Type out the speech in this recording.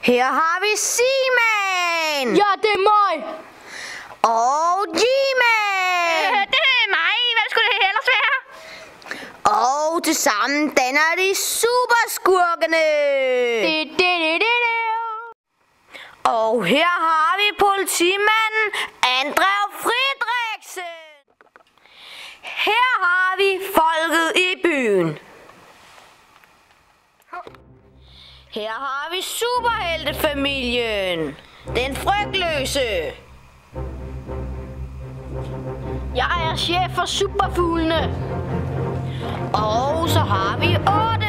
Her har vi Seaman! Ja, det er mig! Og G-Man! Det er mig. Hvad skulle det ellers være? Og tilsammen danner de superskurkene! Og her har vi politimanden Andrew Friedrichsen! Her har vi folket i byen. Her har vi superheltefamilien. Den frygtløse. Jeg er chef for superfuglene. Og så har vi 8